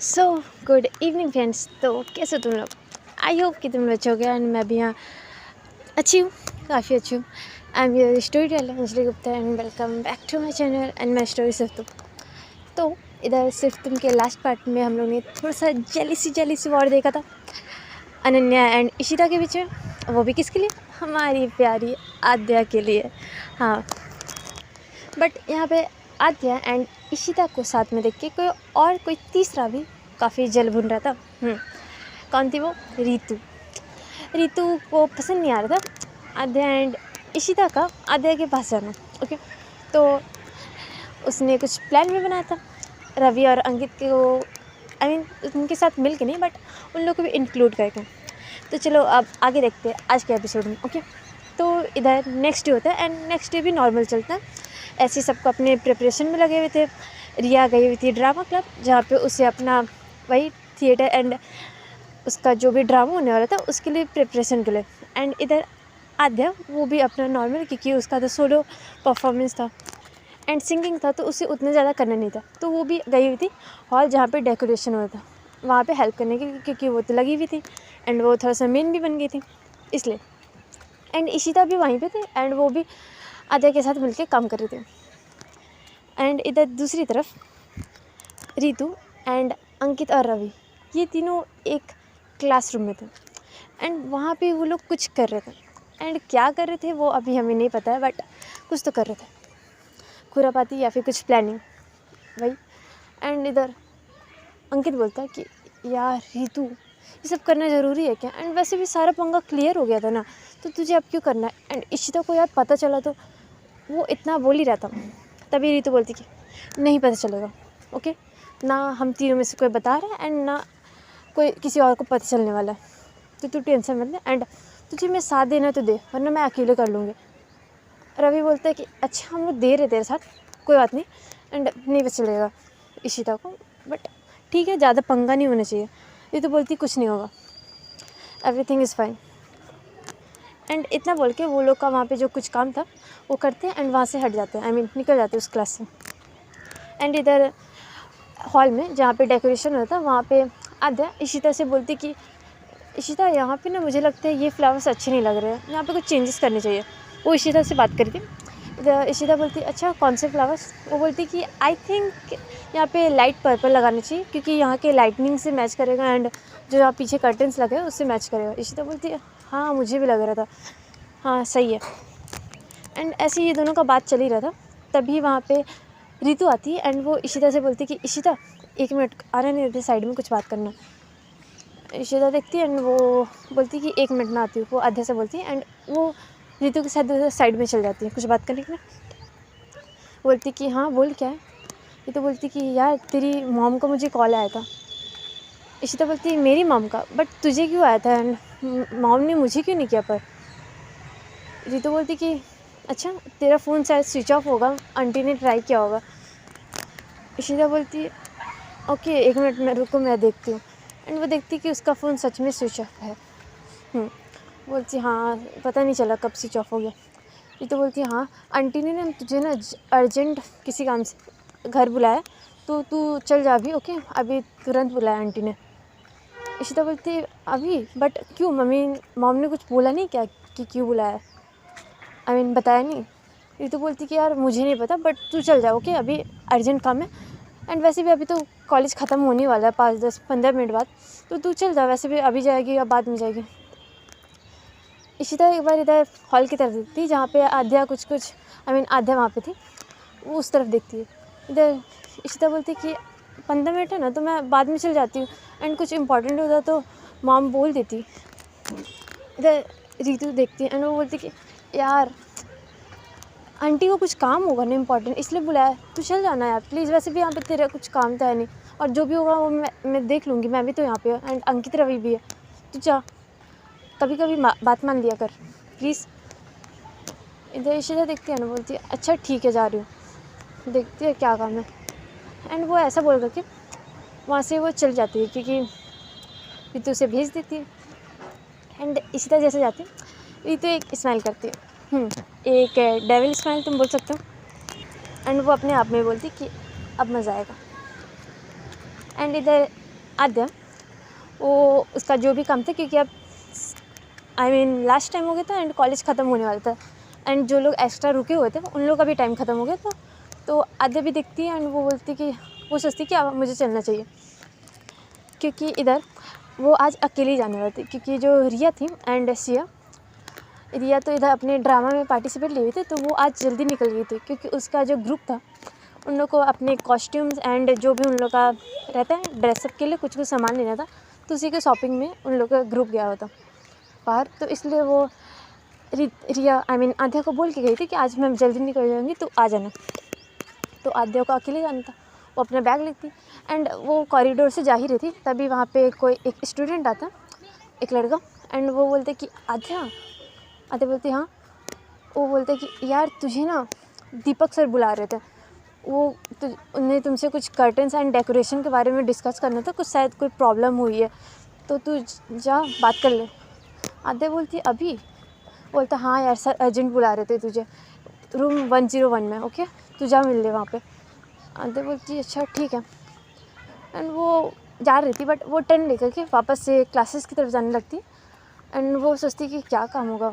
So good evening friends. तो कैसे हो तुम लोग? आई होप कि तुम अच्छे हो गया एंड मैं भी यहाँ अच्छी हूँ, काफ़ी अच्छी हूँ। I am your storyteller Anjali Gupta and welcome back to my channel and my story सिर्फ तुम। तो इधर सिर्फ तुम के लास्ट पार्ट में हम लोग ने थोड़ा सा जेलिसी वॉर देखा था अनन्या एंड इशिता के बीच में। वो भी किसके लिए? हमारी प्यारी आद्या के लिए। हाँ, बट यहाँ पे आद्या एंड इशिता को साथ में देख के कोई तीसरा भी काफ़ी जल भुन रहा था। कौन थी वो? रीतू। रीतू को पसंद नहीं आ रहा था आद्या एंड इशिता का आद्या के पास जाना। ओके, तो उसने कुछ प्लान भी बनाया था रवि और अंकित को, उनके साथ मिल के नहीं बट उन लोग को भी इंक्लूड करके। तो चलो अब आगे देखते हैं आज के एपिसोड में। ओके, तो इधर नेक्स्ट डे होता है एंड नेक्स्ट डे भी नॉर्मल चलता है। ऐसे सबको अपने प्रिपरेशन में लगे हुए थे। रिया गई हुई थी ड्रामा क्लब, जहाँ पे उसे अपना वही थिएटर एंड उसका जो भी ड्रामा होने वाला था उसके लिए प्रिपरेशन के लिए। एंड इधर आद्या वो भी अपना नॉर्मल, क्योंकि उसका तो सोलो परफॉर्मेंस था एंड सिंगिंग था तो उसे उतना ज़्यादा करना नहीं था, तो वो भी गई हुई थी हॉल जहाँ पे डेकोरेशन हुआ था वहाँ पे हेल्प करने की, क्योंकि वो तो लगी हुई थी एंड वो थोड़ा सा मेन भी बन गई थी इसलिए। एंड इशिता भी वहीं पे थे एंड वो भी आद्या के साथ मिलके काम कर रहे थे। एंड इधर दूसरी तरफ रीतू एंड अंकित और रवि, ये तीनों एक क्लासरूम में थे एंड वहाँ पे वो लोग कुछ कर रहे थे। एंड क्या कर रहे थे वो अभी हमें नहीं पता है, बट कुछ तो कर रहे थे, खुरापाती या फिर कुछ प्लानिंग वही। एंड इधर अंकित बोलता है कि यार रीतू, ये सब करना ज़रूरी है क्या? एंड वैसे भी सारा पंगा क्लियर हो गया था ना, तो तुझे अब क्यों करना है? एंड इशिता को यार पता चला तो वो इतना बोल ही रहा था। तभी रीतू बोलती कि नहीं पता चलेगा, ओके, ना हम तीनों में से कोई बता रहा है एंड ना कोई किसी और को पता चलने वाला है, तो तू टेंशन मत ले एंड तुझे मैं साथ देना तो दे, वरना मैं अकेले कर लूँगी। रवि बोलता है कि अच्छा हम लोग दे रहे तेरे साथ, कोई बात नहीं एंड नहीं पता चलेगा इशिता को, बट ठीक है, ज़्यादा पंगा नहीं होना चाहिए। ये तो बोलती कुछ नहीं होगा, एवरीथिंग इज़ फाइन। एंड इतना बोल के वो लोग का वहाँ पे जो कुछ काम था वो करते हैं एंड वहाँ से हट जाते हैं, निकल जाते हैं उस क्लास से। एंड इधर हॉल में जहाँ पे डेकोरेशन होता है वहाँ पे आद्या इशिता से बोलती कि इशिता, यहाँ पे ना मुझे लगता है ये फ्लावर्स अच्छे नहीं लग रहे हैं, यहाँ पे कुछ चेंजेस करने चाहिए। वो इशिता से बात करी थी। इधर इशिता बोलती अच्छा कौन से फ्लावर्स? वो बोलती कि आई थिंक यहाँ पे लाइट पर्पल लगाना चाहिए, क्योंकि यहाँ के लाइटनिंग से मैच करेगा एंड जो यहाँ पीछे कर्टन्स लगे हैं उससे मैच करेगा। इशिता बोलती है हाँ मुझे भी लग रहा था, हाँ सही है। एंड ऐसे ये दोनों का बात चल ही रहा था, तभी वहाँ पे रीतू आती है एंड वो इशिता से बोलती कि इशिता एक मिनट, आ रहा नहीं, साइड में कुछ बात करना। इशिता देखती है एंड वो बोलती कि एक मिनट में आती हूँ। वो आद्या से बोलती है एंड वो रीतू के साथ साइड में चल जाती है कुछ बात करने के लिए। बोलती कि हाँ बोल क्या है? ये तो बोलती कि यार तेरी मॉम का मुझे कॉल आया था। इशिता बोलती है मेरी मॉम का? बट तुझे क्यों आया था एंड मॉम ने मुझे क्यों नहीं किया? पर रीतू बोलती कि अच्छा तेरा फ़ोन शायद स्विच ऑफ होगा, आंटी ने ट्राई किया होगा। इशिता बोलती है ओके एक मिनट में रुको मैं देखती हूँ। एंड वो देखती कि उसका फ़ोन सच में स्विच ऑफ है। बोलती हाँ पता नहीं चला कब स्विच ऑफ हो गया। ये तो बोलती है हाँ आंटी ने ना तुझे ना अर्जेंट किसी काम से घर बुलाया, तो तू चल जा अभी, ओके, अभी तुरंत बुलाया आंटी ने। इशिता बोलती है अभी? बट क्यों, मॉम ने कुछ बोला नहीं क्या कि क्यों बुलाया? बताया नहीं? ये तो बोलती कि यार मुझे नहीं पता, बट तू चल जा, ओके, अभी अर्जेंट काम है एंड वैसे भी अभी तो कॉलेज ख़त्म होने वाला है 5-10-15 मिनट बाद, तो तू चल जा, वैसे भी अभी जाएगी या बाद में जाएगी। इशिता एक बार इधर हॉल की तरफ देखती है जहाँ पे आद्या आद्या वहाँ पे थी, वो उस तरफ देखती है। इधर इशिता बोलती कि 15 मिनट है ना, तो मैं बाद में चल जाती हूँ एंड कुछ इंपॉर्टेंट होता तो मॉम बोल देती। इधर रीतू देखती है एंड वो बोलती कि यार आंटी को कुछ काम होगा ना इम्पॉर्टेंट, इसलिए बुलाया, तू चल जाना यार प्लीज़, वैसे भी यहाँ पे तेरा कुछ काम तो है नहीं, और जो भी होगा वो मैं देख लूँगी, मैं भी तो यहाँ पे हूँ एंड अंकित रवि भी है, तू जा, कभी कभी बात मान लिया कर प्लीज़। इधर इशिता देखती है ना, बोलती है अच्छा ठीक है जा रही हूँ, देखती है क्या काम है। एंड वो ऐसा बोल करके वहाँ से वो चल जाती है, क्योंकि रीतू उसे भेज देती है। एंड इशिता जैसे जाती है रीतू एक स्माइल करती है, एक डेविल स्माइल तुम बोल सकते हो। एंड वो अपने आप में बोलती कि अब मज़ा आएगा। एंड इधर आद्या वो उसका जो भी काम था, क्योंकि अब लास्ट टाइम हो गया था एंड कॉलेज ख़त्म होने वाला था एंड जो लोग एक्स्ट्रा रुके हुए थे उन लोग का भी टाइम ख़त्म हो गया था। तो आद्या भी दिखती है एंड वो बोलती कि वो सोचती कि अब मुझे चलना चाहिए, क्योंकि इधर वो आज अकेली जाने वाली थी, क्योंकि जो रिया थी एंड सिया, रिया तो इधर अपने ड्रामा में पार्टिसिपेट लिए हुए थे, तो वो आज जल्दी निकल गई थी, क्योंकि उसका जो ग्रुप था उन लोग को अपने कॉस्ट्यूम्स एंड जो भी उन लोग का रहता है ड्रेसअप के लिए कुछ कुछ सामान लेना था, तो उसी के शॉपिंग में उन लोग का ग्रुप गया हुआ था बाहर। तो इसलिए वो रिया आद्या को बोल के गई थी कि आज मैं जल्दी निकल जाऊँगी, तो आ जाना। तो आद्या को अकेले जाना था, वो अपना बैग लेती एंड वो कॉरिडोर से जा ही रही थी, तभी वहाँ पे कोई एक स्टूडेंट आता, एक लड़का, एंड वो बोलते कि आद्या बोलती हाँ। वो बोलते कि यार तुझे ना दीपक सर बुला रहे थे, वो उन्हें तुमसे कुछ कर्टन्स एंड डेकोरेशन के बारे में डिस्कस करना था, कुछ शायद कोई प्रॉब्लम हुई है, तो तू जा बात कर ले। आद्या बोलती अभी? बोलता हाँ यार सर अर्जेंट बुला रहे थे तुझे, रूम 101 में, ओके तू जा मिल ले वहाँ पे। आद्या बोलती अच्छा ठीक है, एंड वो जा रही थी, बट वो टर्न लेकर के वापस से क्लासेस की तरफ जाने लगती एंड वो सोचती कि क्या काम होगा,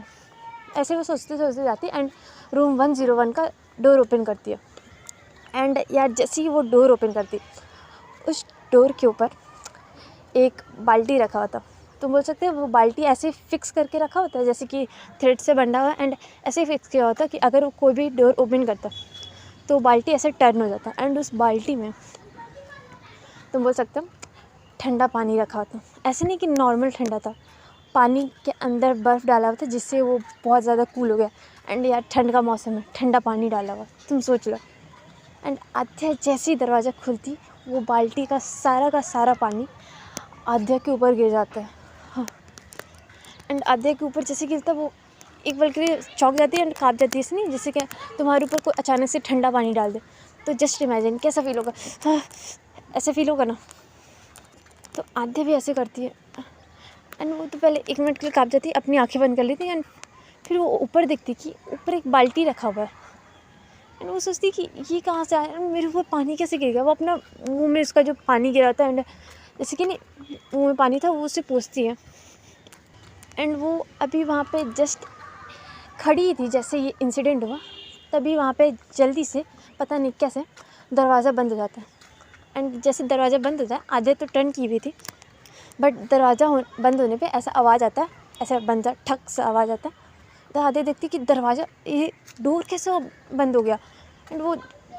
ऐसे वो सोचते सोचते जाती एंड रूम 101 का डोर ओपन करती है। एंड यार जैसे ही वो डोर ओपन करती, उस डोर के ऊपर एक बाल्टी रखा हुआ था। तुम बोल सकते हो वो बाल्टी ऐसे फिक्स करके रखा होता है जैसे कि थ्रेड से बंधा हुआ, एंड ऐसे ही फिक्स किया होता कि अगर वो कोई भी डोर ओपन करता तो बाल्टी ऐसे टर्न हो जाता। एंड उस बाल्टी में तुम बोल सकते हो ठंडा पानी रखा होता, ऐसे नहीं कि नॉर्मल ठंडा था, पानी के अंदर बर्फ़ डाला हुआ था जिससे वो बहुत ज़्यादा कूल हो गया। एंड यार ठंड का मौसम है, ठंडा पानी डाला हुआ, तुम सोच लो। एंड आद्या जैसे ही दरवाज़ा खुलती, वो बाल्टी का सारा पानी आद्या के ऊपर गिर जाता है। हाँ, एंड आद्या के ऊपर जैसे गिरता वो एक पल के लिए चौंक जाती है एंड काँप जाती है, इसलिए जैसे कि तुम्हारे ऊपर कोई अचानक से ठंडा पानी डाल दे। तो जस्ट इमेजिन कैसा फील होगा। हाँ, ऐसे फील होगा ना। तो आद्या भी ऐसे करती है एंड वो तो पहले 1 मिनट के लिए काँप जाती है, अपनी आँखें बंद कर लेती है एंड फिर वो ऊपर देखती कि ऊपर एक बाल्टी रखा हुआ है एंड वो सोचती कि ये कहाँ से आया, मेरे ऊपर पानी कैसे गिर गया। वो अपना मुंह में उसका जो पानी गिरा था एंड जैसे कि नहीं मुंह में पानी था, वो उससे पूछती है। एंड वो अभी वहाँ पे जस्ट खड़ी थी जैसे ये इंसिडेंट हुआ, तभी वहाँ पे जल्दी से पता नहीं कैसे दरवाज़ा बंद हो जाता है। एंड जैसे दरवाज़ा बंद होता है, आधे तो टर्न की हुई थी, बट दरवाज़ा बंद होने पे ऐसा आवाज़ आता है, ऐसा बंद सा ठक सा आवाज़ आता है। तो आधे देखती कि दरवाज़ा ये डोर कैसे बंद हो गया। एंड वो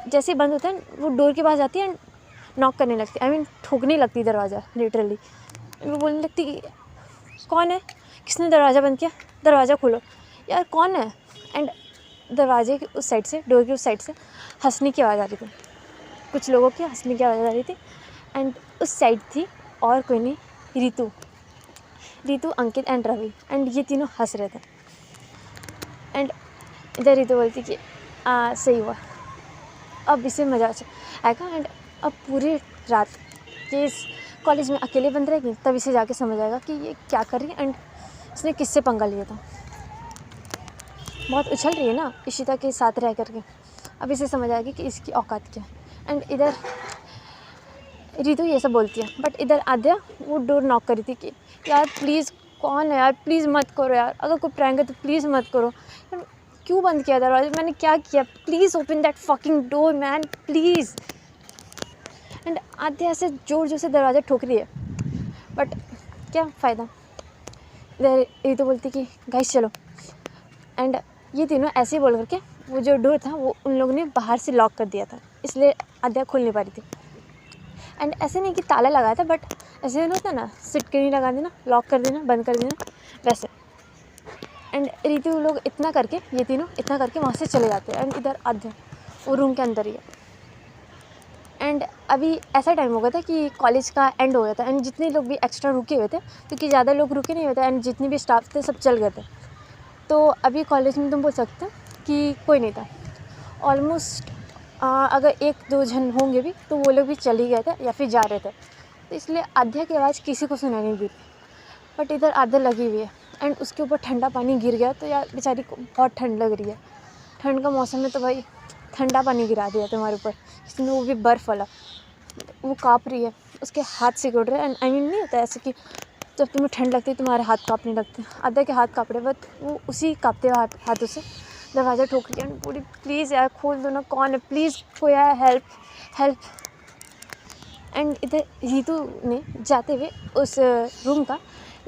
जैसे बंद होता है वो डोर के पास जाती है एंड नॉक करने लगती, ठोकने लगती दरवाज़ा लिटरली। वो बोलने लगती कि कौन है, किसने दरवाज़ा बंद किया, दरवाज़ा खोलो यार कौन है। एंड दरवाजे के उस साइड से, डोर के उस साइड से हंसने की आवाज़ आ रही थी, कुछ लोगों की हंसने की आवाज़ आ रही थी। एंड उस साइड थी और कोई नहीं, रितु, अंकित एंड रवि, एंड ये तीनों हंस रहे थे। एंड इधर रितु बोलती कि सही हुआ, अब इसे मज़ा आएगा। एंड अब पूरी रात ये इस कॉलेज में अकेले बंद रहेगी, तब इसे जाके समझ आएगा कि ये क्या कर रही है एंड इसने किससे पंगा लिया था। बहुत उछल रही है ना इशिता के साथ रह करके, अब इसे समझ आएगी कि इसकी औकात क्या है। एंड इधर रितु ये सब बोलती है, बट इधर आद्या वो डोर नॉक करी थी कि यार प्लीज़ कौन है यार, प्लीज़ मत करो यार, अगर कोई प्रैंक है तो प्लीज़ मत करो यार, क्यों बंद किया दरवाज़ा, मैंने क्या किया, please open that fucking door man please. And Adya ऐसे ज़ोर से दरवाज़ा ठोक रही है, बट क्या फ़ायदा। इधर रितु बोलती कि गाइस चलो, एंड ये तीनों ऐसे ही बोल करके वो जो डोर था वो उन लोगों ने बाहर से लॉक कर दिया था, इसलिए आद्या खोल नहीं पा रही थी। एंड ऐसे नहीं कि ताला लगाया था, बट ऐसे नहीं होता ना, सिटकनी लगा देना, लॉक कर देना, बंद कर देना, वैसे। एंड रितु लोग इतना करके, ये तीनों इतना करके वहाँ से चले जाते हैं। एंड इधर आद्या वो रूम के अंदर ही है। एंड अभी ऐसा टाइम हो गया था कि कॉलेज का एंड हो गया था एंड जितने लोग भी एक्स्ट्रा रुके हुए थे, क्योंकि ज़्यादा लोग रुके नहीं हुए थे एंड जितने भी स्टाफ थे सब चल गए थे, तो अभी कॉलेज में तुम बोल सकते हो कि कोई नहीं था ऑलमोस्ट। अगर 1-2 जन होंगे भी तो वो लोग भी चल ही गए थे या फिर जा रहे थे, तो इसलिए आद्या की आवाज़ किसी को सुनाई नहीं दी। बट इधर आद्या लगी हुई है एंड उसके ऊपर ठंडा पानी गिर गया, तो यार बेचारी को बहुत ठंड लग रही है। ठंड का मौसम में तो भाई ठंडा पानी गिरा दिया तुम्हारे ऊपर, इसमें वो भी बर्फ़ वाला, वो काँप रही है। उसके हाथ सिकुड़ रहे एंड आई मीन नहीं होता ऐसे कि जब तुम्हें ठंड लगती है तुम्हारे हाथ काँपने लगते हैं, आधा के हाथ काँप रहे, बट वो उसी काँपते हुए हाथों से दरवाज़ा ठोक लिया एंड पूरी प्लीज़ यार खोल दो ना, कौन है, प्लीज़ कोई आया, हेल्प हेल्प। एंड इधर रीतू ने जाते हुए उस रूम का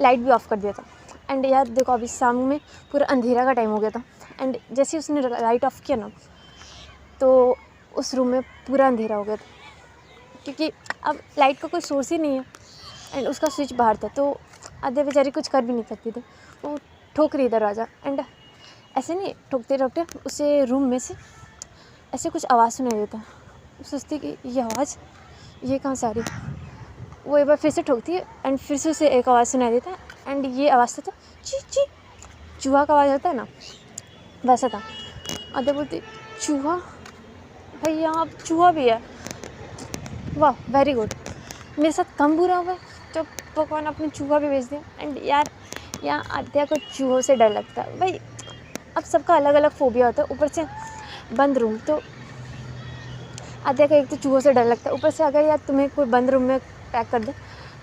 लाइट भी ऑफ कर दिया था। एंड यार देखो अभी शाम में पूरा अंधेरा का टाइम हो गया था एंड जैसे ही उसने लाइट ऑफ किया ना तो उस रूम में पूरा अंधेरा हो गया था, क्योंकि अब लाइट का कोई सोर्स ही नहीं है एंड उसका स्विच बाहर था, तो आधे बेचारी कुछ कर भी नहीं सकती थी। वो ठोक रही दरवाज़ा एंड ऐसे नहीं ठोकते ठोकते उसे रूम में से ऐसे कुछ आवाज़ सुनाई देता। सोचती कि ये आवाज़ ये कहाँ से आ रही है। वो एक बार फिर से ठोकती है एंड फिर से उसे एक आवाज़ सुनाई देता है एंड ये आवाज़ था ची ची, चूहा का आवाज़ होता है ना वैसा था। आधे बोलती चूहा, भाई यहाँ चूहा भी है, वाह वेरी गुड, मेरे साथ कम बुरा हुआ है जब भगवान अपने चूहा भी भेज दिया। एंड यार यहाँ आद्या को चूहों से डर लगता है। भाई अब सबका अलग अलग फोबिया होता है, ऊपर से बंद रूम, तो आद्या का एक तो चूहों से डर लगता है, ऊपर से अगर यार तुम्हें कोई बंद रूम में पैक कर दे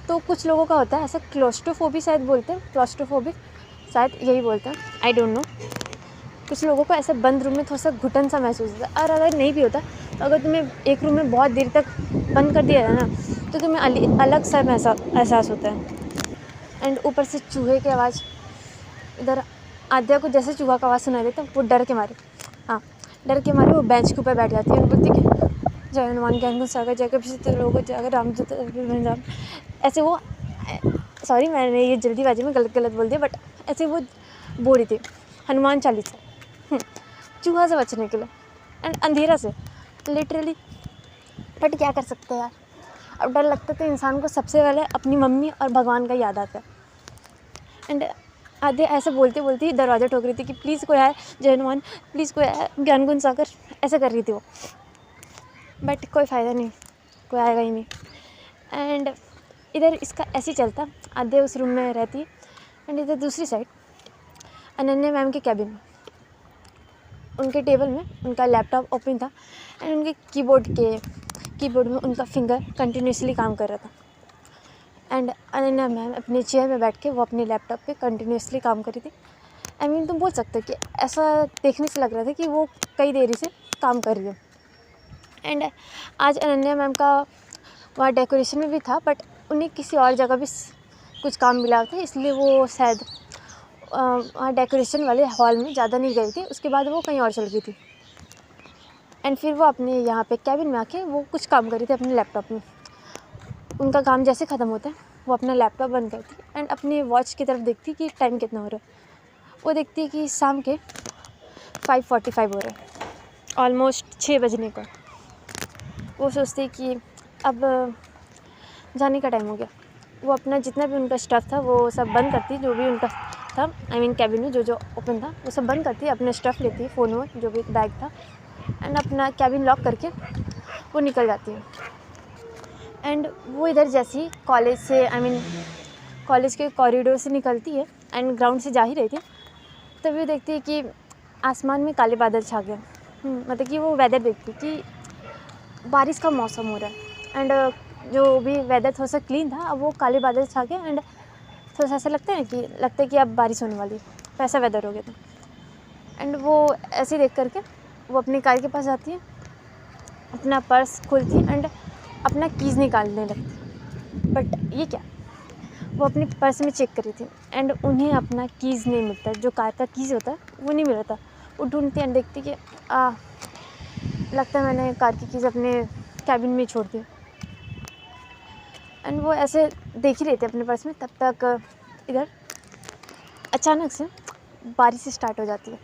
तो कुछ लोगों का होता है ऐसा क्लोस्ट्रोफोबी शायद बोलते हैं, क्लोस्ट्रोफोबिक शायद यही बोलते हैं, आई डोंट नो। कुछ लोगों को ऐसा बंद रूम में थोड़ा सा घुटन सा महसूस होता है, और अगर नहीं भी होता तो अगर तुम्हें एक रूम में बहुत देर तक बंद कर दिया जाए ना तो तुम्हें अलग सा एहसास होता है। एंड ऊपर से चूहे की आवाज़, इधर आद्या को जैसे चूहा का आवाज़ सुनाई देता वो डर के मारे वो बेंच के ऊपर बैठ जाती है और बोलती कि जय हनुमान ज्ञान गुण सागर जय कपीश लोग जय रामदूत राम, ऐसे वो सॉरी मैंने ये जल्दीबाजी में गलत बोल दिया, बट ऐसे वो बोल रही थी हनुमान चालीसा चूहा से बचने के लिए एंड अंधेरा से लिटरली। बट क्या कर सकते हैं यार, अब डर लगता तो इंसान को सबसे पहले अपनी मम्मी और भगवान का याद आता है। एंड आधे ऐसे बोलते बोलते दरवाज़ा ठोक रही थी कि प्लीज़ कोई आए जय हनुमान, प्लीज़ कोई आए ज्ञान गुण सागर, ऐसा कर रही थी वो, बट कोई फ़ायदा नहीं, कोई आएगा ही नहीं। एंड इधर इसका ऐसे ही चलता, आधे उस रूम में रहती है एंड इधर दूसरी साइड अनन्या मैम के कैबिन में उनके टेबल में उनका लैपटॉप ओपन था एंड उनके कीबोर्ड में उनका फिंगर कंटिन्यूसली काम कर रहा था। एंड अनन्या मैम अपने चेयर में बैठ के वो अपने लैपटॉप पे कंटिन्यूसली काम कर रही थी। आई मीन तुम बोल सकते हो कि ऐसा देखने से लग रहा था कि वो कई देरी से काम कर रही है। एंड आज अनन्या मैम का वहाँ डेकोरेशन में भी था, बट उन्हें किसी और जगह भी कुछ काम मिला था, इसलिए वो शायद वहाँ डेकोरेशन वाले हॉल में ज़्यादा नहीं गई थी, उसके बाद वो कहीं और चल गई थी। एंड फिर वो अपने यहाँ पे कैबिन में आके वो कुछ काम कर रही थी अपने लैपटॉप में। उनका काम जैसे ख़त्म होता है वो अपना लैपटॉप बंद करती एंड अपनी वॉच की तरफ देखती कि टाइम कितना हो रहा है। वो देखती है कि शाम के 5:45 हो रहे हैं, ऑलमोस्ट 6 बजने का। वो सोचती कि अब जाने का टाइम हो गया। वो अपना जितना भी उनका स्टफ़ था वो सब बंद करती, जो भी उनका था आई मीन कैबिन में जो ओपन था वो सब बंद करती, अपना स्टफ़ लेती, फ़ोन वोन जो भी बैग था एंड अपना कैबिन लॉक करके वो निकल जाती है। एंड वो इधर जैसे ही कॉलेज से आई मीन कॉलेज के कॉरिडोर से निकलती है एंड ग्राउंड से जा ही रही थी, तभी वो देखती है कि आसमान में काले बादल छा गए। मतलब कि वो वेदर देखती कि बारिश का मौसम हो रहा है एंड जो भी वेदर थोड़ा सा क्लीन था अब वो काले बादल छा गए एंड थोड़ा सा ऐसा लगता है कि अब बारिश होने वाली है, वैसा वेदर हो गया था। एंड वो ऐसे देख करके वो अपनी कार के पास जाती है, अपना पर्स खोलती है एंड अपना कीज़ निकालने लगती। बट ये क्या, वो अपने पर्स में चेक कर रही थी एंड उन्हें अपना कीज़ नहीं मिलता, जो कार का कीज़ होता है वो नहीं मिल रहा था। वो ढूंढती एंड देखती कि लगता है मैंने कार की कीज़ अपने कैबिन में छोड़ दी। एंड वो ऐसे देख ही रहे थे अपने पर्स में, तब तक इधर अचानक से बारिश स्टार्ट हो जाती है।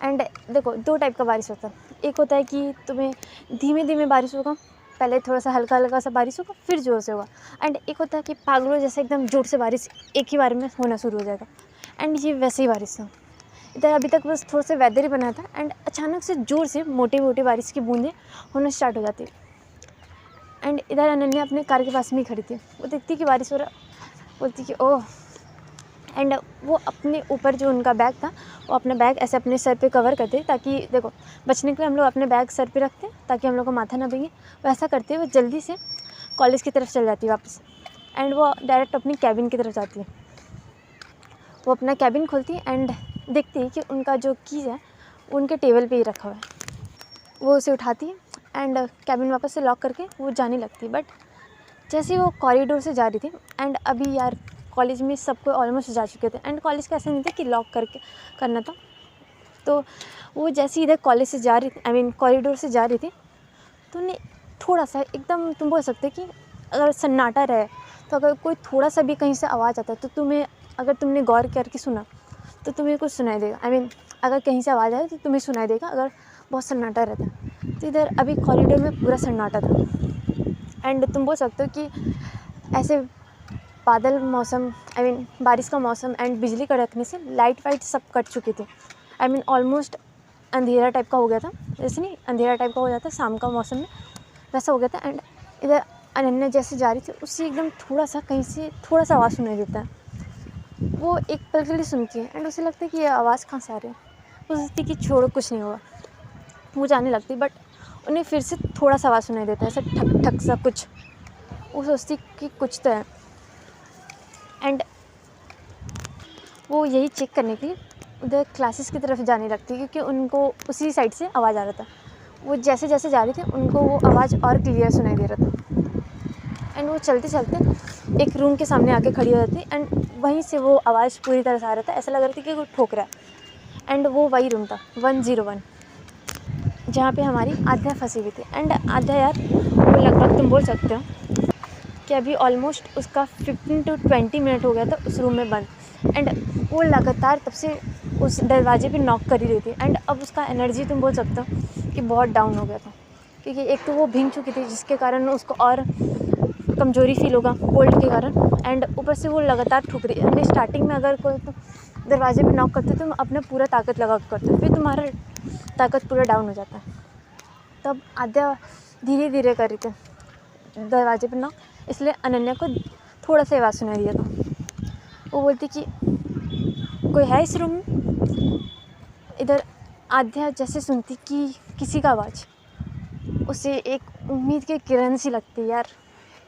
एंड देखो 2 टाइप का बारिश होता है, एक होता है कि तुम्हें धीमे धीमे बारिश होगा, पहले थोड़ा सा हल्का हल्का सा बारिश होगा फिर ज़ोर से होगा। एंड एक होता है कि पागलों जैसे एकदम ज़ोर से बारिश एक ही बार में होना शुरू हो जाएगा। एंड ये वैसे ही बारिश था, इधर अभी तक बस थोड़ा सा वेदर ही बना था एंड अचानक से ज़ोर से मोटी मोटी बारिश की बूंदें होना स्टार्ट हो जाती है। एंड इधर अनन्या अपने कार के पास में ही खड़ी थी, वो देखती कि बारिश हो रहा, बोलती कि ओह। एंड वो अपने ऊपर जो उनका बैग था वो अपना बैग ऐसे अपने सर पे कवर करते, ताकि देखो बचने के लिए हम लोग अपने बैग सर पे रखते हैं ताकि हम लोग को माथा ना भीगे, वैसा करते हुए जल्दी से कॉलेज की तरफ चल जाती है वापस, एंड वो डायरेक्ट अपनी कैबिन की तरफ जाती है। वो अपना कैबिन खोलती है एंड देखती है कि उनका जो कीज़ है वो उनके टेबल पे ही रखा हुआ है। वो उसे उठाती है एंड कैबिन वापस से लॉक करके वो जाने लगती है। बट जैसे ही वो कॉरिडोर से जा रही थी, एंड अभी यार कॉलेज में सबको ऑलमोस्ट जा चुके थे, एंड कॉलेज का ऐसा नहीं था कि लॉक करके करना था। तो वो जैसे इधर कॉलेज से जा रही थी, आई मीन कॉरिडोर से जा रही थी, तो उन्हें थोड़ा सा एकदम, तुम बोल सकते कि अगर सन्नाटा रहे तो अगर कोई थोड़ा सा भी कहीं से आवाज़ आता है तो तुम्हें, अगर तुमने गौर करके सुना तो तुम्हें कुछ सुनाई देगा। आई मीन अगर कहीं से आवाज़ आए तो तुम्हें सुनाई देगा अगर बहुत सन्नाटा रहता है। तो इधर अभी कॉरिडोर में पूरा सन्नाटा था, एंड तुम बोल सकते हो कि ऐसे बादल मौसम, आई मीन बारिश का मौसम एंड बिजली कड़कने से लाइट वाइट सब कट चुकी थी। आई मीन ऑलमोस्ट अंधेरा टाइप का हो गया था, जैसे नहीं अंधेरा टाइप का हो जाता शाम का मौसम में, वैसा हो गया था। एंड इधर अनन्या जैसे जा रही थी, उससे एकदम थोड़ा सा कहीं से थोड़ा सा आवाज़ सुनाई देता है। वो एक पल के लिए सुनती है एंड उसे लगता है कि ये आवाज़ कहाँ से आ रही है। वो सोचती कि छोड़ो कुछ नहीं होगा, वो जाने लगती। बट उन्हें फिर से थोड़ा सा आवाज़ सुनाई देता है, ऐसा ठक ठक सा कुछ। वो सोचती कि कुछ तो है, एंड वो यही चेक करने के लिए उधर क्लासेस की तरफ जाने लगती है, क्योंकि उनको उसी साइड से आवाज़ आ रहा था। वो जैसे जैसे जा रही थी उनको वो आवाज़ और क्लियर सुनाई दे रहा था। एंड वो चलते चलते एक रूम के सामने आके खड़ी हो जाती, एंड वहीं से वो आवाज़ पूरी तरह से आ रहा था। ऐसा लग रहा था कि कोई ठोक रहा है। एंड वो वही रूम था 101, जहाँ पे हमारी आध्या फंसी हुई थी। एंड आध्या यार वो लगभग तुम बोल सकते हो कि अभी ऑलमोस्ट उसका 15 to 20 मिनट हो गया था उस रूम में बंद, एंड वो लगातार तब से उस दरवाजे पे नॉक कर ही रही थी। एंड अब उसका एनर्जी तुम बोल सकते हो कि बहुत डाउन हो गया था, क्योंकि एक तो वो भीग चुकी थी जिसके कारण उसको और कमज़ोरी फील होगा कोल्ड के कारण, एंड ऊपर से वो लगातार ठुक रही है। स्टार्टिंग में अगर कोई तो दरवाजे पे नॉक करते तुम अपना पूरा ताकत लगा कर करते, फिर तुम्हारा ताकत पूरा डाउन हो जाता है। तब आध्या धीरे धीरे कर रही थी दरवाजे पे नॉक, इसलिए अनन्या को थोड़ा सा आवाज़ सुनाई दिया था। वो बोलती कि कोई है इस रूम में। इधर आध्या जैसे सुनती कि किसी का आवाज़, उसे एक उम्मीद की किरण सी लगती यार।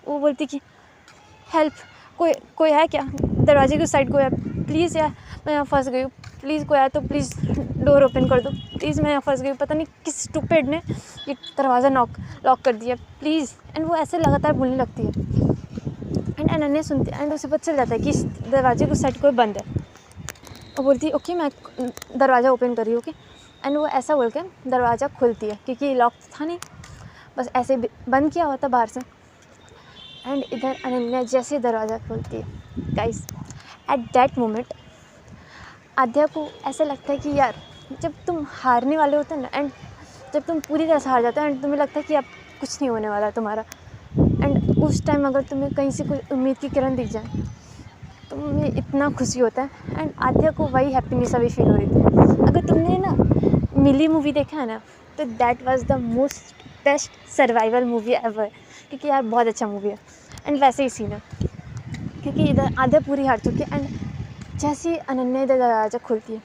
वो बोलती कि हेल्प, कोई है क्या, दरवाजे की साइड कोई है, प्लीज़ यार मैं यहाँ फंस गई हूँ, प्लीज़ कोई आया तो प्लीज़ डोर ओपन कर दो, प्लीज़ मैं यहाँ फंस गई हूँ, पता नहीं किस स्टूपिड ने ये दरवाज़ा लॉक कर दिया, प्लीज़। एंड वो ऐसे लगातार बोलने लगती है, एंड अनन्या सुनती है एंड उसे पता चल जाता है कि इस दरवाजे की साइड कोई बंद है। वो बोलती है ओके मैं दरवाज़ा ओपन कर रही हूँ, ओके। एंड वो ऐसा बोल के दरवाज़ा खुलती है, क्योंकि लॉक था नहीं, बस ऐसे बंद किया हुआ था बाहर से। एंड इधर अनन्या जैसे दरवाज़ा खोलती है, गाइस एट दैट मोमेंट आध्या को ऐसा लगता है कि यार जब तुम हारने वाले होते हैं ना, एंड जब तुम पूरी तरह से हार जाते हो एंड तुम्हें लगता है कि अब कुछ नहीं होने वाला तुम्हारा, एंड उस टाइम अगर तुम्हें कहीं से कोई उम्मीद की किरण दिख जाए तो तुम्हें इतना खुशी होता है। एंड आध्या को वही हैप्पीनेस अभी फील हो रही थी। अगर तुमने ना मिली मूवी देखा है ना, तो that was the most best survival movie ever, क्योंकि यार बहुत अच्छा मूवी है। एंड वैसे ही सीन है, क्योंकि इधर आध्या पूरी हार चुकी है, एंड जैसे ही अनन्या इधर दरवाज़ा खोलती है,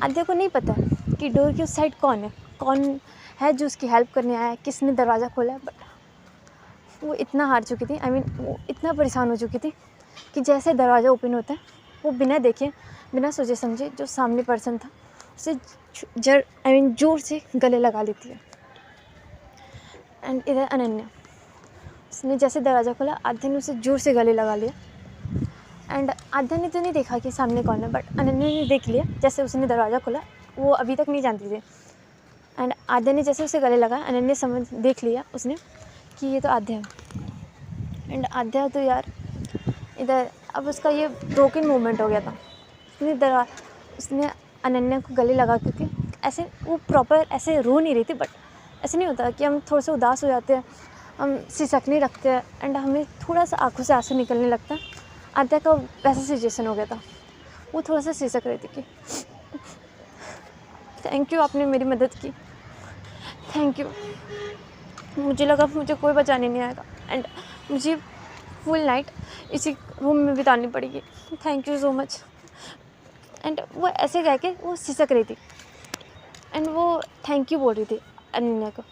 आध्या को नहीं पता कि डोर की उस साइड कौन है जो उसकी हेल्प करने आया है, किसने दरवाज़ा खोला है। बट वो इतना हार चुकी थी, आई मीन वो इतना परेशान हो चुकी थी कि जैसे दरवाज़ा ओपन होता है वो बिना देखे बिना सोचे समझे जो सामने पर्सन था उसे जोर से गले लगा लेती है। एंड इधर अनन्या, उसने जैसे दरवाज़ा खोला आध्या ने उसे जोर से गले लगा लिया। एंड आध्या ने तो नहीं देखा कि सामने कौन है, बट अनन्या ने देख लिया जैसे उसने दरवाज़ा खोला। वो अभी तक नहीं जानती थी, एंड आध्या ने जैसे उसे गले लगाया, अनन्या ने देख लिया उसने कि ये तो आध्या है। एंड आध्या तो यार इधर अब उसका ये ब्रोकन मोमेंट हो गया था। उसने अनन्या को गले लगा के ऐसे वो प्रॉपर ऐसे रो नहीं रही थी, बट ऐसे नहीं होता कि हम थोड़ा सा उदास हो जाते हैं, हम सिसकने लगते हैं एंड हमें थोड़ा सा आंखों से आंसू निकलने लगता है। आध्या का वैसा सिचुएशन हो गया था। वो थोड़ा सा सिसक रही थी कि थैंक यू, आपने मेरी मदद की, थैंक यू। मुझे लगा मुझे कोई बचाने नहीं आएगा एंड मुझे फुल नाइट इसी रूम में बितानी पड़ेगी, thank you so much. And वो ऐसे कह के वो सिसक रही थी एंड वो थैंक यू बोल रही थी अनन्या को।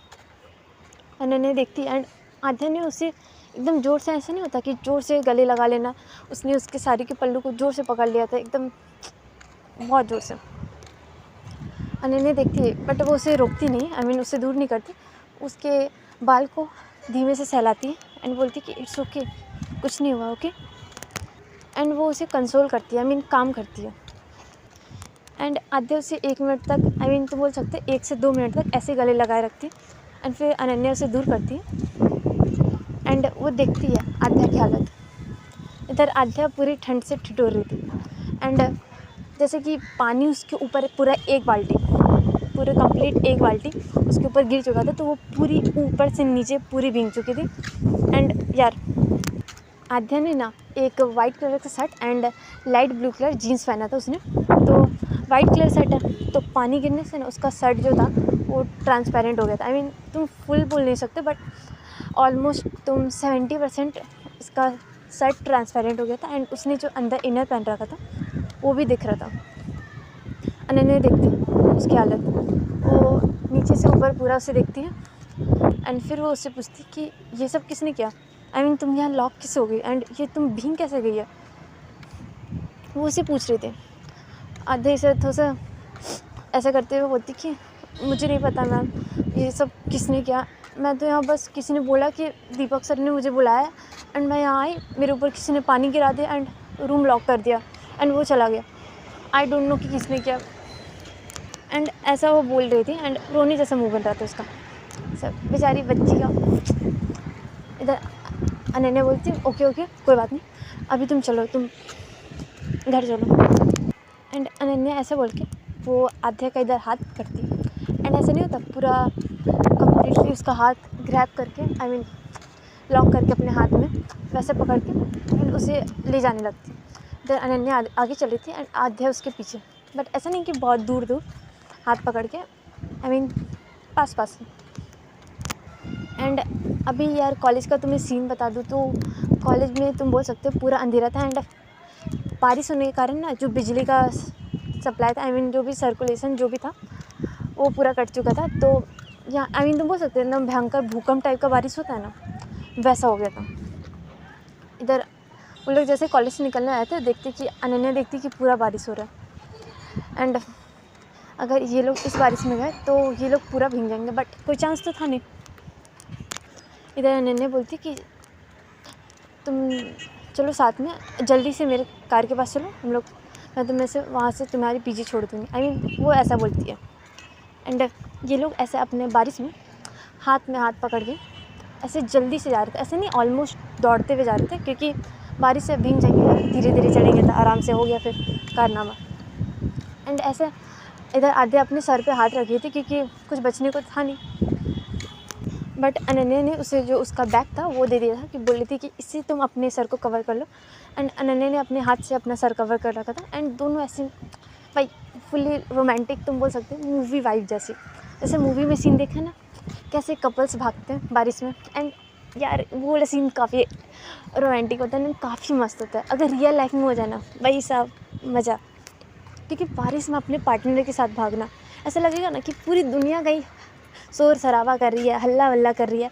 अनन्या देखती एंड आध्या ने उसे एकदम ज़ोर से, ऐसा नहीं होता कि ज़ोर से गले लगा लेना, उसने उसके साड़ी के पल्लू को ज़ोर से पकड़ लिया था, एकदम बहुत ज़ोर से। अनन्या देखती है बट वो उसे रोकती नहीं, आई मीन उससे दूर नहीं करती, उसके बाल को धीमे से सहलाती है एंड बोलती कि इट्स ओके, कुछ नहीं हुआ, ओके। एंड वो उसे कंसोल करती है, आई मीन काम करती है। एंड आद्या उसे 1 मिनट तक, आई मीन तुम बोल सकते 1 से 2 मिनट तक ऐसे गले लगाए रखती है एंड फिर अनन्या उसे दूर करती है एंड वो देखती है आद्या की हालत। इधर आद्या पूरी ठंड से ठिठुर रही थी एंड जैसे कि पानी उसके ऊपर पूरा 1 बाल्टी, पूरे कंप्लीट 1 बाल्टी उसके ऊपर गिर चुका था, तो वो पूरी ऊपर से नीचे पूरी भीग चुकी थी। एंड यार आद्या ने ना एक वाइट कलर का shirt and light blue colour jeans पहना था उसने, तो वाइट कलर शर्ट है तो पानी गिरने से ना उसका शर्ट जो था वो ट्रांसपेरेंट हो गया था। आई मीन तुम फुल बोल नहीं सकते बट ऑलमोस्ट तुम 70% इसका शर्ट ट्रांसपेरेंट हो गया था एंड उसने जो अंदर इनर पहन रखा था वो भी दिख रहा था। अनन्या देखती उसकी हालत, वो नीचे से ऊपर पूरा उसे देखती है एंड फिर वो उससे पूछती कि ये सब किसने किया, आई मीन तुम यहाँ लॉक किस हो गई एंड ये तुम भीग कैसे गई है, वो उसे पूछ रहे थे। आधे से थोड़ा सा ऐसा करते हुए बोलती कि मुझे नहीं पता मैम ये सब किसने किया, मैं तो यहाँ बस किसी ने बोला कि दीपक सर ने मुझे बुलाया एंड मैं यहाँ आई, मेरे ऊपर किसी ने पानी गिरा दिया एंड रूम लॉक कर दिया एंड वो चला गया, आई डोंट नो कि किसने किया। एंड ऐसा वो बोल रही थी एंड रोने जैसा मुंह बन रहा था उसका, सब बेचारी बच्ची का। इधर अनन्या बोलती ओके ओके कोई बात नहीं, अभी तुम चलो, तुम घर चलो। एंड अनन्या ऐसे बोल के वो आध्या का इधर हाथ करती एंड ऐसा नहीं होता, पूरा कम्प्लीटली उसका हाथ ग्रैब करके, आई मीन लॉक करके अपने हाथ में वैसे पकड़ के एंड उसे ले जाने लगती। इधर अनन्या आगे चल रही थी एंड आध्या उसके पीछे, बट ऐसा नहीं कि बहुत दूर दूर, हाथ पकड़ के, I mean pass pass. And अभी यार कॉलेज का तुम्हें सीन बता दूँ तो कॉलेज में तुम बोल सकते हो पूरा अंधेरा था एंड बारिश होने के कारण ना जो बिजली का सप्लाई था, आई मीन जो भी सर्कुलेशन जो भी था वो पूरा कट चुका था। तो यहाँ आई मीन तुम बोल सकते हो एकदम भयंकर भूकंप टाइप का बारिश होता है ना, वैसा हो गया था। इधर वो लोग जैसे कॉलेज से निकलने आए थे, देखते कि अनन्या देखती कि पूरा बारिश हो रहा है एंड अगर ये लोग इस बारिश में गए तो ये लोग पूरा भीग जाएंगे, बट कोई चांस तो था नहीं। इधर अनन्या बोलती कि तुम चलो साथ में, जल्दी से मेरे कार के पास चलो, हम लोग, मैं तुम्हें से वहाँ से तुम्हारी पीछे छोड़ दूँगी, आई मीन वो ऐसा बोलती है। एंड ये लोग ऐसे अपने बारिश में हाथ पकड़ के ऐसे जल्दी से जा रहे थे, ऐसे नहीं ऑलमोस्ट दौड़ते हुए जा रहे थे, क्योंकि बारिश से भीग जाएंगे, धीरे धीरे चलेंगे तो आराम से हो गया फिर कारनामा। एंड ऐसे इधर आधे अपने सर पे हाथ रखी थी क्योंकि कुछ बचने को था नहीं, बट अनन्या ने उसे जो उसका बैग था वो दे दिया था, कि बोल रही थी कि इससे तुम अपने सर को कवर कर लो। एंड अनन्या ने अपने हाथ से अपना सर कवर कर रखा था एंड दोनों ऐसे भाई फुली रोमांटिक तुम बोल सकते हो, मूवी वाइब जैसी, जैसे मूवी में सीन देखा ना कैसे कपल्स भागते हैं बारिश में। एंड यार वो वाला सीन काफ़ी रोमांटिक होता है ना, काफ़ी मस्त होता है। अगर रियल लाइफ में हो जाए ना भाई साहब मज़ा, क्योंकि बारिश में अपने पार्टनर के साथ भागना ऐसा लगेगा ना कि पूरी दुनिया गई शोर शराबा कर रही है, हल्ला वल्ला कर रही है,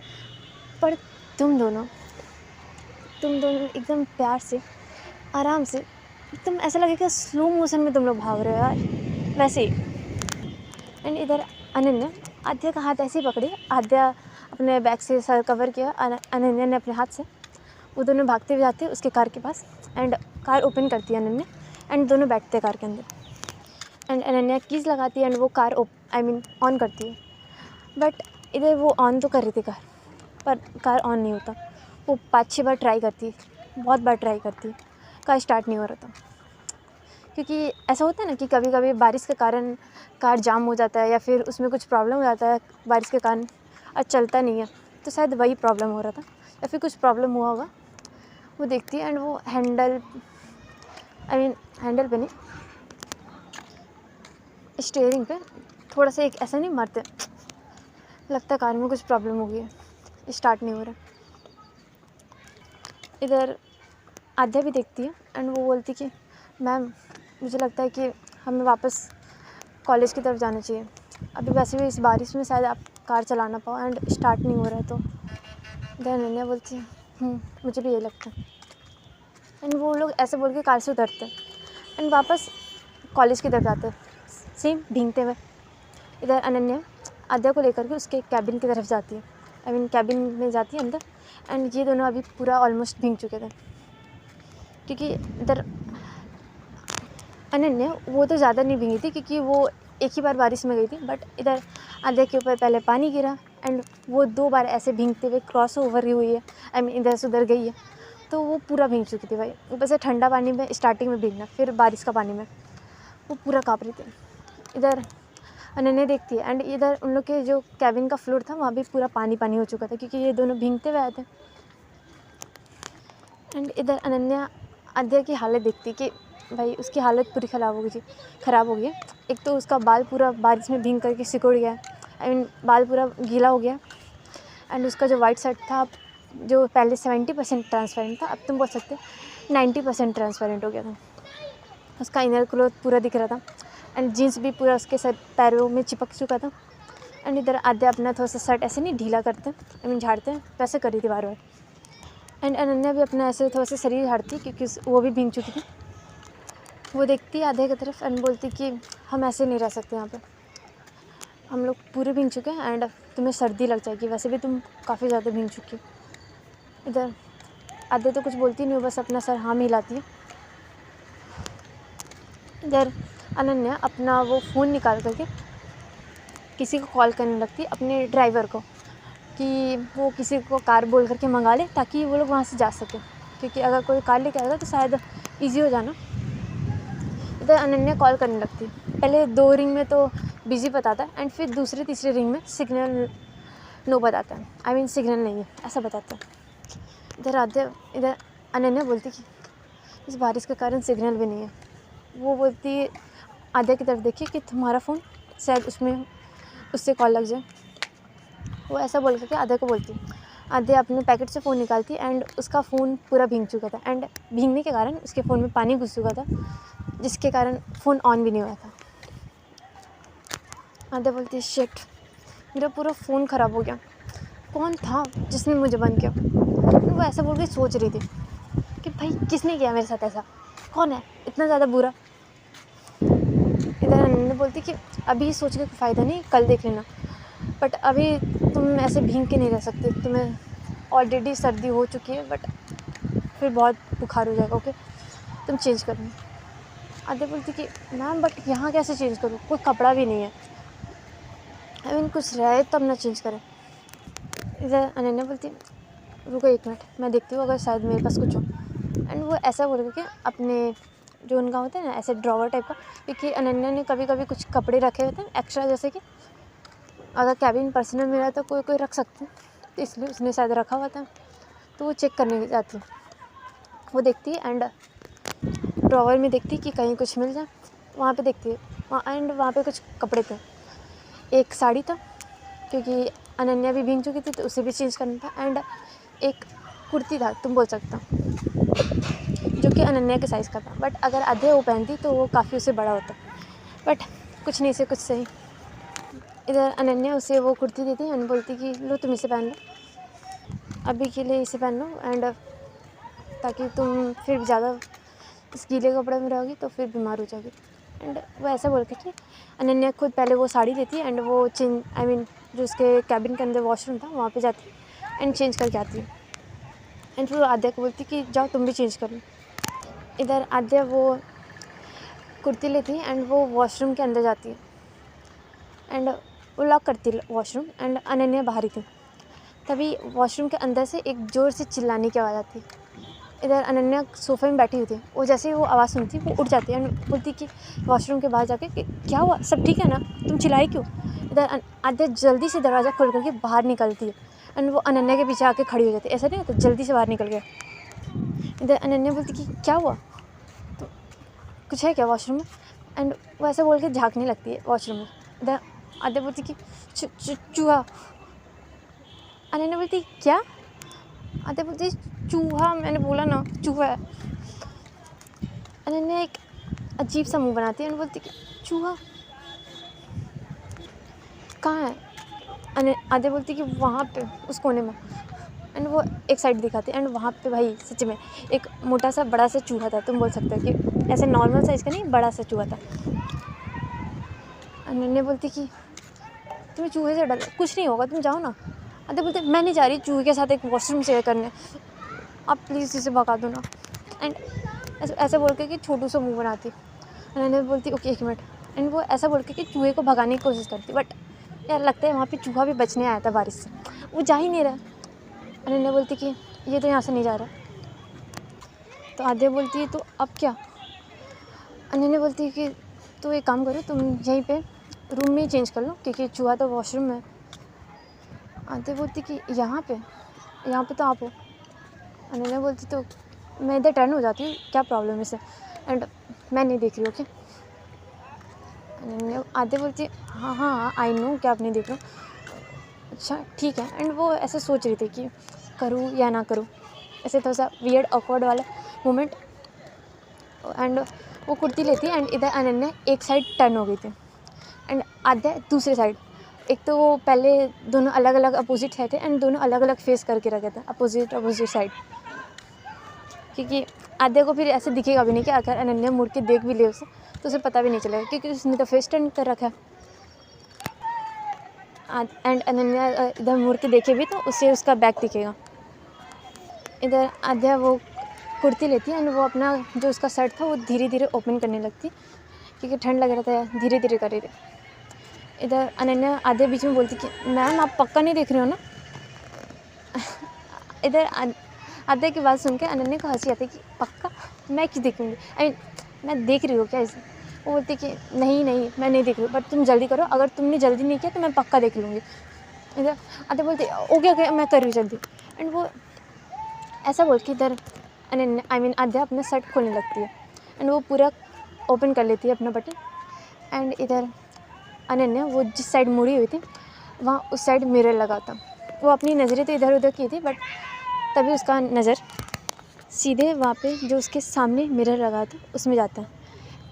पर तुम दोनों एकदम प्यार से आराम से, एकदम ऐसा लगेगा स्लो मोशन में तुम लोग भाग रहे हो यार, वैसे ही। एंड इधर अनन्या आद्या का हाथ ऐसे ही पकड़ी, आद्या अपने बैग से सर कवर किया, अनन्या ने अपने हाथ से, वो दोनों भागते हुए जाते हैं उसके कार के पास एंड कार ओपन करती है अनन्या एंड दोनों बैठते हैं कार के अंदर एंड अनन्या कीज़ लगाती है एंड वो कार आई मीन ऑन करती है। बट इधर वो ऑन तो कर रही थी कार, पर कार ऑन नहीं होता, वो 5-6 बार ट्राई करती है, बहुत बार ट्राई करती है, कार स्टार्ट नहीं हो रहा था। क्योंकि ऐसा होता है ना कि कभी कभी बारिश के कारण कार जाम हो जाता है या फिर उसमें कुछ प्रॉब्लम हो जाता है बारिश के कारण और चलता नहीं है, तो शायद वही प्रॉब्लम हो रहा था या फिर कुछ प्रॉब्लम हुआ होगा। वो देखती है एंड वो हैंडल पे नहीं, स्टीयरिंग पे थोड़ा सा एक ऐसा नहीं मारते, लगता है कार में कुछ प्रॉब्लम हो गई है, स्टार्ट नहीं हो रहा। इधर आद्या भी देखती है एंड वो बोलती कि मैम मुझे लगता है कि हमें वापस कॉलेज की तरफ जाना चाहिए, अभी वैसे भी इस बारिश में शायद आप कार चला ना पाओ एंड स्टार्ट नहीं हो रहा है। तो इधर अनन्या बोलती है मुझे भी यही लगता है। एंड वो लोग ऐसे बोल के कार से उतरते हैं एंड वापस कॉलेज की तरफ जाते हैं, सेम भीगते हुए। इधर अनन्या आद्या को लेकर के उसके कैबिन की तरफ जाती है, आई मीन कैबिन में जाती है अंदर। एंड ये दोनों अभी पूरा ऑलमोस्ट भीग चुके थे, क्योंकि इधर अनन्या वो तो ज़्यादा नहीं भीगी थी क्योंकि वो एक ही बार बारिश में गई थी, बट इधर आद्या के ऊपर पहले पानी गिरा एंड वो 2 बार ऐसे भीगते हुए क्रॉस ओवर हुई है, आई मीन इधर से उधर गई है, तो वो पूरा भीग चुकी थी भाई। ऊपर से ठंडा पानी में स्टार्टिंग में भीगना, फिर बारिश का पानी में, वो पूरा काँप रही थी। इधर अनन्या देखती है एंड इधर उन लोग के जो कैबिन का फ्लोर था वहाँ भी पूरा पानी पानी हो चुका था, क्योंकि ये दोनों भीगते हुए आए थे। एंड इधर अनन्या आद्या की हालत देखती कि भाई उसकी हालत पूरी ख़राब हो गई है। एक तो उसका बाल पूरा बारिश में भीग करके सिकुड़ गया है, आई मीन बाल पूरा गीला हो गया। एंड उसका जो वाइट शर्ट था, जो पहले 70% ट्रांसपेरेंट था, अब तुम बोल सकते 90% ट्रांसपेरेंट हो गया था। उसका इनर क्लॉथ पूरा दिख रहा था एंड जीन्स भी पूरा उसके सर पैरों में चिपक चुका था। एंड इधर आद्या अपना थोड़ा सा शर्ट ऐसे नहीं ढीला करते, आई मीन झाड़ते हैं, वैसे कर रही थी बार बार। एंड अनन्या भी अपना ऐसे थोड़ा सा शरीर झाड़ती क्योंकि वो भी भीग चुकी थी। वो देखती आद्या की तरफ एंड बोलती कि हम ऐसे नहीं रह सकते यहाँ पे, हम लोग पूरे भीग चुके हैं एंड तुम्हें सर्दी लग जाएगी, वैसे भी तुम काफ़ी ज़्यादा भीग चुकी हो। इधर आद्या तो कुछ बोलती नहीं, बस अपना सर हाँ में हिलाती है। इधर अनन्या अपना वो फ़ोन निकाल करके किसी को कॉल करने लगती है, अपने ड्राइवर को, कि वो किसी को कार बोल करके मंगा ले ताकि वो लोग वहाँ से जा सकें, क्योंकि अगर कोई कार लेके आएगा तो शायद ईजी हो जाना। इधर अनन्या कॉल करने लगती है। पहले 2 रिंग में तो बिज़ी बताता है एंड फिर दूसरे तीसरे रिंग में सिग्नल नो बताता है, आई मीन सिग्नल नहीं है ऐसा बताता है। इधर अनन्या बोलती कि इस बारिश के कारण सिग्नल भी नहीं है। वो बोलती है आद्या की तरफ देखिए कि तुम्हारा फ़ोन शायद उससे कॉल लग जाए। वो ऐसा बोल करके आद्या को बोलती है। आद्या अपने पैकेट से फ़ोन निकालती एंड उसका फ़ोन पूरा भीग चुका था एंड भीगने के कारण उसके फ़ोन में पानी घुस चुका था, जिसके कारण फ़ोन ऑन भी नहीं हुआ था। आद्या बोलती है शिट, मेरा पूरा फ़ोन ख़राब हो गया, कौन था जिसने मुझे बंद किया। वो ऐसा बोल के सोच रही थी कि भाई किसने किया मेरे साथ ऐसा, कौन है इतना ज़्यादा बुरा। इधर अनन्या बोलती कि अभी सोच के कोई फ़ायदा नहीं, कल देख लेना, बट अभी तुम ऐसे भीग के नहीं रह सकते, तुम्हें ऑलरेडी सर्दी हो चुकी है, बट फिर बहुत बुखार हो जाएगा, ओके तुम चेंज कर लो। आद्या बोलती कि मैम बट यहाँ कैसे चेंज करूँ, कोई कपड़ा भी नहीं है, आई मीन कुछ रहे तब ना चेंज करें। इधर अनन्या बोलती रुको 1 मिनट, मैं देखती हूँ अगर शायद मेरे पास कुछ हो। एंड वो ऐसा बोल करके अपने जो उनका होता है ना ऐसे ड्रॉवर टाइप का, क्योंकि अनन्या ने कभी कभी कुछ कपड़े रखे होते हैं एक्स्ट्रा, जैसे कि अगर कैबिन पर्सनल में रहा तो कोई रख सकते हैं, तो इसलिए उसने शायद रखा हुआ था, तो वो चेक करने जाती है। वो देखती है एंड ड्रॉवर में देखती है कि कहीं कुछ मिल जाए, वहाँ पे देखती है एंड वहाँ पे कुछ कपड़े थे। एक साड़ी था क्योंकि अनन्या भी भीग चुकी थी तो उसे भी चेंज करना था, एंड एक कुर्ती था तुम बोल सकता, जो कि अनन्या के साइज़ का था, बट अगर आधे वो पहनती तो वो काफ़ी उससे बड़ा होता, बट कुछ नहीं से कुछ सही। इधर अनन्या उसे वो कुर्ती देती है एंड बोलती कि लो तुम इसे पहन लो, अभी के लिए इसे पहन लो, एंड ताकि तुम फिर ज़्यादा इस गीले कपड़े में रहोगी तो फिर बीमार हो जाओगी। एंड वो ऐसा बोलती कि अनन्या खुद पहले वो साड़ी लेती है एंड वो चेंज, आई मीन जो उसके कैबिन के अंदर वॉशरूम था वहाँ पे जाती है एंड चेंज करके आती है। एंड फिर आद्या को बोलती कि जाओ तुम भी चेंज कर लो। इधर आद्या वो कुर्ती लेती है एंड वो वॉशरूम के अंदर जाती है एंड वो लॉक करती है वॉशरूम, एंड अनन्या बाहर ही थी। तभी वॉशरूम के अंदर से एक ज़ोर से चिल्लाने की आवाज़ आती है। इधर अनन्या सोफे में बैठी हुई थी, वो जैसे ही वो आवाज़ सुनती वो उठ जाती है एंड बोलती कि वॉशरूम के बाहर जाके कि क्या हुआ, सब ठीक है ना, तुम चिल्लाई क्यों। इधर आद्या जल्दी से दरवाज़ा खोल करके बाहर निकलती है एंड वो अनन्या के पीछे आके खड़ी हो जाती है, ऐसा नहीं होता जल्दी से बाहर निकल गया। इधर अनन्या बोलती कि क्या हुआ, तो कुछ है क्या वॉशरूम में, एंड वो ऐसे बोल के झाँकने लगती है वॉशरूम में। इधर आद्या बोलती कि चूहा। अनन्या बोलती क्या, आद्या बोलती चूहा, मैंने बोला ना चूहा है। अनन्या एक अजीब सा मुंह बनाती है और बोलती कि चूहा कहाँ है। आद्या बोलती कि वहाँ पे उस कोने में। एंड वो एक साइड दिखाती एंड वहाँ पे भाई सच में एक मोटा सा बड़ा सा चूहा था। तुम बोल सकते हो कि ऐसे नॉर्मल साइज़ का नहीं, बड़ा सा चूहा था। अनन्या बोलती कि तुम्हें चूहे से डर, कुछ नहीं होगा, तुम जाओ ना। अदे बोलते मैं नहीं जा रही चूहे के साथ एक वॉशरूम शेयर करने, आप प्लीज़ इसे भगा दो ना। एंड ऐसे बोल के कि छोटू सा मुँह बनाती। अनन्या बोलती ओके 1 मिनट। एंड वो ऐसा बोल के कि चूहे को भगाने की कोशिश करती, बट यार लगता है वहाँ पे चूहा भी बचने आया था बारिश से, वो जा ही नहीं रहा। अनन्या बोलती कि ये तो यहाँ से नहीं जा रहा। तो आद्या बोलती है तो अब क्या। अनन्या बोलती है कि तो एक काम करो, तुम यहीं पे रूम में ही चेंज कर लो क्योंकि चूहा तो वॉशरूम में है। आद्या बोलती कि यहाँ पे तो आप हो। अनन्या बोलती तो मैं इधर टर्न हो जाती हूँ, क्या प्रॉब्लम है इसे, एंड मैं नहीं देख रही। ओके। अनन्या आद्या बोलती हाँ हाँ आई नो क्या आप नहीं देख रहे हो, अच्छा ठीक है। एंड वो ऐसे सोच रही थी कि करूँ या ना करूँ, ऐसे थोड़ा सा वियर्ड ऑकवर्ड वाला मोमेंट। एंड वो कुर्ती लेती एंड इधर अनन्या एक साइड टर्न हो गई थी एंड आद्या दूसरी साइड। एक तो वो पहले दोनों अलग अलग अपोजिट साइड थे एंड दोनों अलग अलग फेस करके रखे थे अपोजिट साइड, क्योंकि आद्या को फिर ऐसे दिखेगा भी नहीं कि अगर अनन्या मुड़ के देख भी ले उसे तो उसे पता भी नहीं चलेगा क्योंकि उसने तो फेस टर्न कर रखा है। एंड अनन्या इधर मुड़ के देखे भी तो उसे उसका बैक दिखेगा। इधर आद्या वो कुर्ती लेती है एंड वो अपना जो उसका शर्ट था वो धीरे धीरे ओपन करने लगती क्योंकि ठंड लग रहा था, धीरे धीरे कर रही थी। इधर अनन्या आद्या बीच में बोलती कि मैम आप पक्का नहीं देख रहे हो ना। इधर आद्या की बात सुन के अनन्या को हंसी आती कि पक्का, मैं क्यों देखूँगी, मैं देख रही हूँ क्या इसे। वो बोलती कि नहीं मैं नहीं देख रही हूँ, बट तुम जल्दी करो, अगर तुमने जल्दी नहीं किया तो मैं पक्का देख लूँगी। इधर आद्या बोलती ओके मैं कर रही हूँ जल्दी। एंड वो ऐसा बोल के इधर अनन्या आद्या अपना शर्ट खोलने लगती है एंड वो पूरा ओपन कर लेती है अपना बटन। एंड इधर अनन्या वो जिस साइड मुड़ी हुई थी वहाँ उस साइड मिरर लगा था। वो अपनी नज़रें तो इधर उधर की थी बट तभी उसका नज़र सीधे वहाँ पे जो उसके सामने मिरर लगा था उसमें जाता है।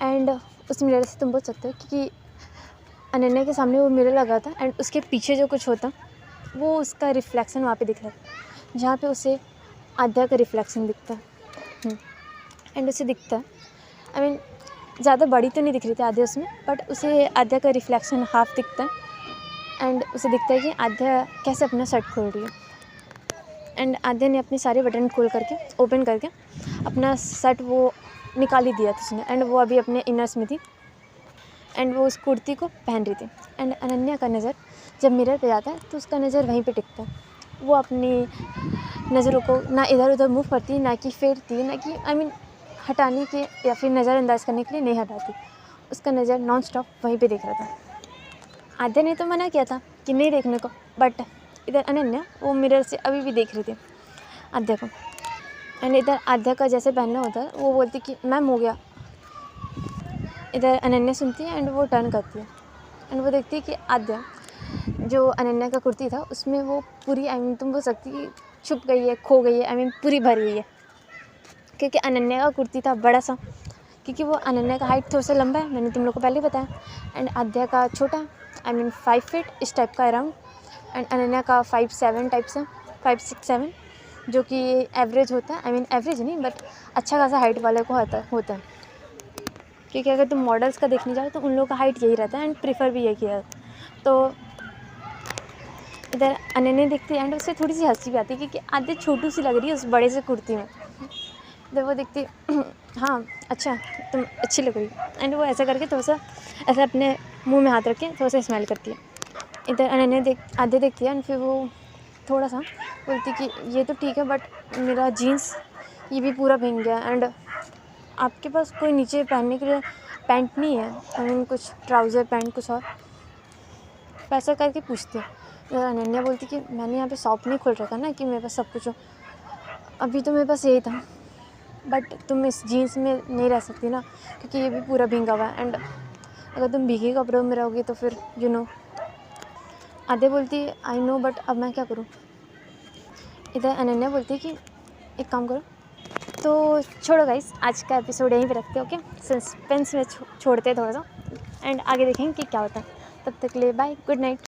एंड उस मिरर से तुम बोल सकते हो क्योंकि अनन्या के सामने वो मिरर लगा था एंड उसके पीछे जो कुछ होता वो उसका रिफ्लेक्शन वहाँ पे दिख रहा था, जहाँ पे उसे आद्या का रिफ्लेक्शन दिखता है। एंड उसे दिखता है ज़्यादा बड़ी तो नहीं दिख रही थी आद्या उसमें, बट उसे आद्या का रिफ्लेक्शन हाफ दिखता है। एंड उसे दिखता है कि आद्या कैसे अपना शर्ट खोल रही है। एंड आद्या ने अपने सारे बटन खोल करके ओपन करके अपना शर्ट वो निकाल ही दिया था उसने। एंड वो अभी अपने इनर्स में थी एंड वो उस कुर्ती को पहन रही थी। एंड अनन्या का नज़र जब मिरर पे जाता है तो उसका नज़र वहीं पे टिकता है। वो अपनी नज़रों को ना इधर उधर मूव करती है, ना कि फेरती है, ना कि हटाने के या फिर नज़रअंदाज करने के लिए नहीं हटाती। उसका नज़र नॉन स्टॉप वहीं पे देख रहा था। आद्या ने तो मना किया था कि नहीं देखने को, बट इधर अनन्या वो मिरर से अभी भी देख रही थी आद्या को। एंड इधर आद्या का जैसे पहनना होता है वो बोलती कि मैम हो गया। इधर अनन्या सुनती है एंड वो टर्न करती है एंड वो देखती है कि आद्या जो अनन्या का कुर्ती था उसमें वो पूरी तुम बोल सकती कि छुप गई है, खो गई है, पूरी भर गई है। क्योंकि अनन्या का कुर्ती था बड़ा सा, क्योंकि वो अनन्या का हाइट थोड़ा सा लंबा है, मैंने तुम लोग को पहले बताया। एंड आद्या का छोटा 5 फीट इस टाइप का अराउंड। एंड अनन्या का 5'7" टाइप से 5'6'7", जो कि एवरेज होता है। एवरेज नहीं बट अच्छा खासा हाइट वाले को होता है। क्योंकि अगर तुम मॉडल्स का देखने जाओ तो उन लोगों का हाइट यही रहता है एंड प्रीफर भी यही किया जाता है। तो इधर अनन्या देखती है एंड उससे थोड़ी सी हंसी भी आती है क्योंकि आद्या छोटू सी लग रही है उस बड़े से कुर्ती में। इधर वो देखती हाँ अच्छा तुम अच्छी लग रही। एंड वो ऐसा करके थोड़ा सा ऐसा अपने मुंह में हाथ रख के थोड़ा सा स्माइल करती है। इधर अनन्या आद्या देखती है एंड फिर वो थोड़ा सा बोलती कि ये तो ठीक है बट मेरा जीन्स ये भी पूरा भीग गया एंड आपके पास कोई नीचे पहनने के लिए पैंट नहीं है, कुछ ट्राउज़र पैंट कुछ और पैसा करके पूछती है। अनन्या बोलती कि मैंने यहाँ पे शॉप नहीं खोल रखा ना कि मेरे पास सब कुछ हो, अभी तो मेरे पास यही था, बट तुम इस जीन्स में नहीं रह सकती ना क्योंकि ये भी पूरा भीगा हुआ है एंड अगर तुम भीगे कपड़ों में रहोगी तो फिर आद्या बोलती आई नो बट अब मैं क्या करूँ। इधर अनन्या बोलती है कि एक काम करो, तो छोड़ो गाइस आज का एपिसोड यहीं पे रखते हैं। ओके, सस्पेंस में छोड़ते हैं थोड़ा सा एंड आगे देखेंगे कि क्या होता है। तब तक के लिए बाय, गुड नाइट।